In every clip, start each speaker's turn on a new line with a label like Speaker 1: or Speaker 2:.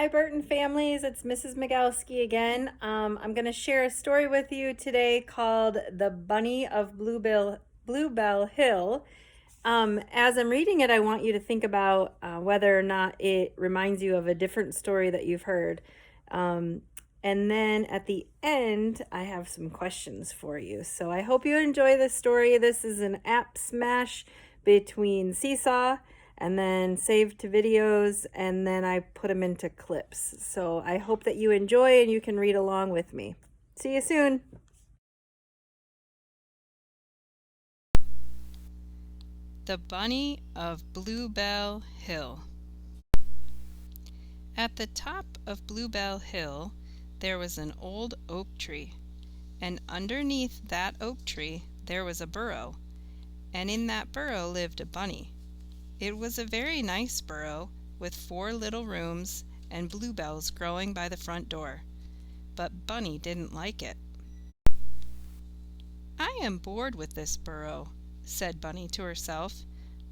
Speaker 1: Hi, Burton families. It's Mrs. Migalski again. I'm going to share a story with you today called The Bunny of Bluebell Hill. As I'm reading it, I want you to think about whether or not it reminds you of a different story that you've heard. Um, and then at the end, I have some questions for you. So I hope you enjoy this story. This is an app smash between Seesaw and then saved to videos, and then I put them into clips. So I hope that you enjoy and you can read along with me. See you soon.
Speaker 2: The Bunny of Bluebell Hill. At the top of Bluebell Hill there was an old oak tree, and underneath that oak tree there was a burrow, and in that burrow lived a bunny. It was a very nice burrow, with 4 little rooms and bluebells growing by the front door. But Bunny didn't like it. "I am bored with this burrow," said Bunny to herself.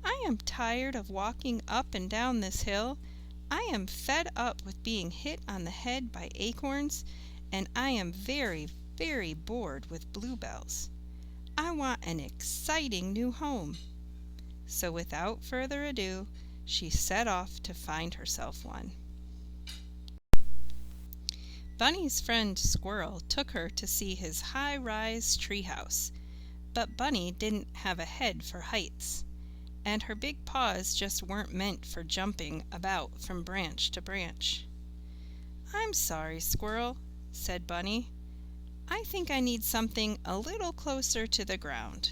Speaker 2: "I am tired of walking up and down this hill. I am fed up with being hit on the head by acorns, and I am very, very bored with bluebells. I want an exciting new home." So without further ado, she set off to find herself one. Bunny's friend Squirrel took her to see his high-rise treehouse, but Bunny didn't have a head for heights, and her big paws just weren't meant for jumping about from branch to branch. "I'm sorry, Squirrel," said Bunny. "I think I need something a little closer to the ground."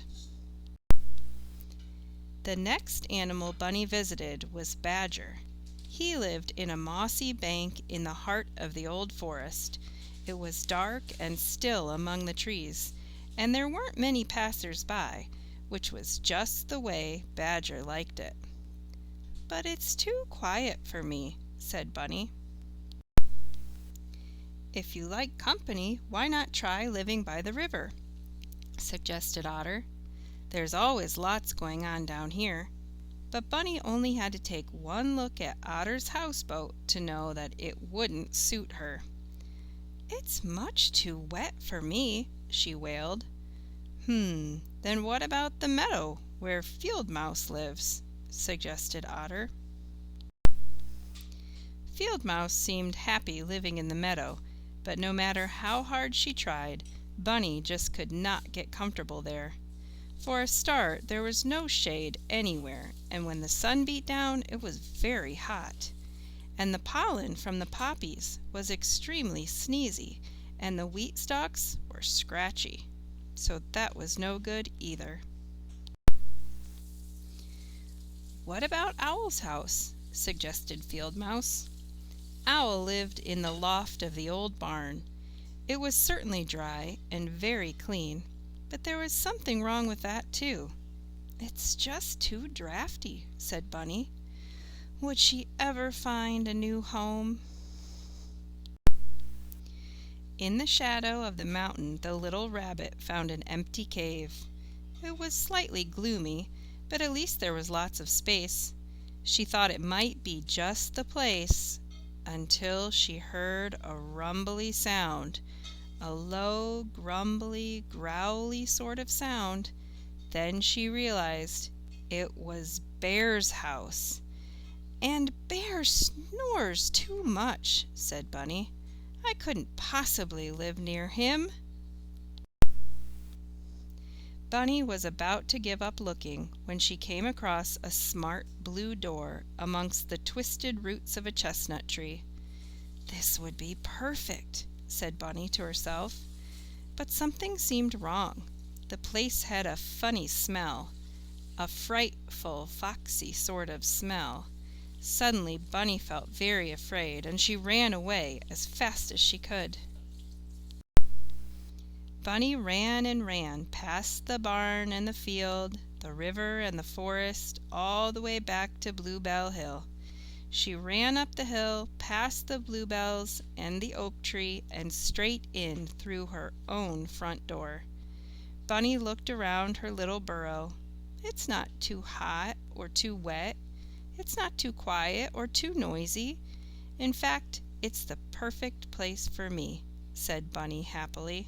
Speaker 2: The next animal Bunny visited was Badger. He lived in a mossy bank in the heart of the old forest. It was dark and still among the trees, and there weren't many passers-by, which was just the way Badger liked it. "But it's too quiet for me," said Bunny. "If you like company, why not try living by the river?" suggested Otter. "There's always lots going on down here." But Bunny only had to take one look at Otter's houseboat to know that it wouldn't suit her. "It's much too wet for me," she wailed. Then what about the meadow where Field Mouse lives?" suggested Otter. Field Mouse seemed happy living in the meadow, but no matter how hard she tried, Bunny just could not get comfortable there. For a start, there was no shade anywhere, and when the sun beat down it was very hot. And the pollen from the poppies was extremely sneezy, and the wheat stalks were scratchy. So that was no good either. "What about Owl's house?" suggested Field Mouse. Owl lived in the loft of the old barn. It was certainly dry and very clean, but there was something wrong with that too. "It's just too drafty," said Bunny. Would she ever find a new home? In the shadow of the mountain the little rabbit found an empty cave. It was slightly gloomy, but at least there was lots of space. She thought it might be just the place until she heard a rumbly sound, a low, grumbly, growly sort of sound. Then she realized it was Bear's house. "And Bear snores too much," said Bunny. "I couldn't possibly live near him." Bunny was about to give up looking when she came across a smart blue door amongst the twisted roots of a chestnut tree. "This would be perfect," said Bunny to herself. But something seemed wrong. The place had a funny smell, a frightful, foxy sort of smell. Suddenly Bunny felt very afraid, and she ran away as fast as she could. Bunny ran and ran, past the barn and the field, the river and the forest, all the way back to Bluebell Hill. She ran up the hill, past the bluebells and the oak tree, and straight in through her own front door. Bunny looked around her little burrow. It's not too hot or too wet. It's not too quiet or too noisy. In fact, "It's the perfect place for me," said Bunny happily.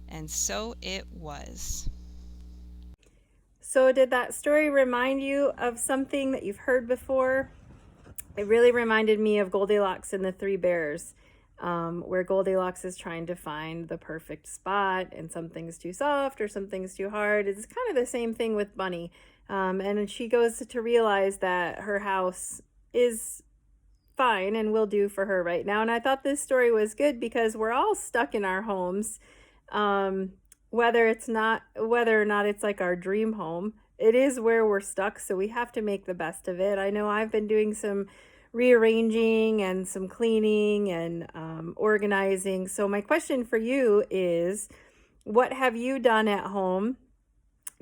Speaker 2: And so it was.
Speaker 1: So, did that story remind you of something that you've heard before? It really reminded me of Goldilocks and the Three Bears, where Goldilocks is trying to find the perfect spot, and something's too soft or something's too hard. It's kind of the same thing with Bunny. And she goes to realize that her house is fine and will do for her right now. And I thought this story was good because we're all stuck in our homes. Um, whether or not it's like our dream home, it is where we're stuck, so we have to make the best of it. I know I've been doing some rearranging and some cleaning and organizing. So my question for you is, what have you done at home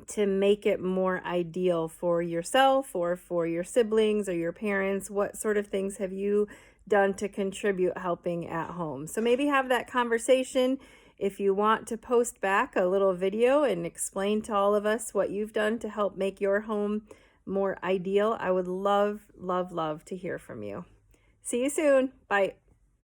Speaker 1: to make it more ideal for yourself or for your siblings or your parents? What sort of things have you done to contribute helping at home? So maybe have that conversation. If you want to post back a little video and explain to all of us what you've done to help make your home more ideal, I would love, love, love to hear from you. See you soon. Bye.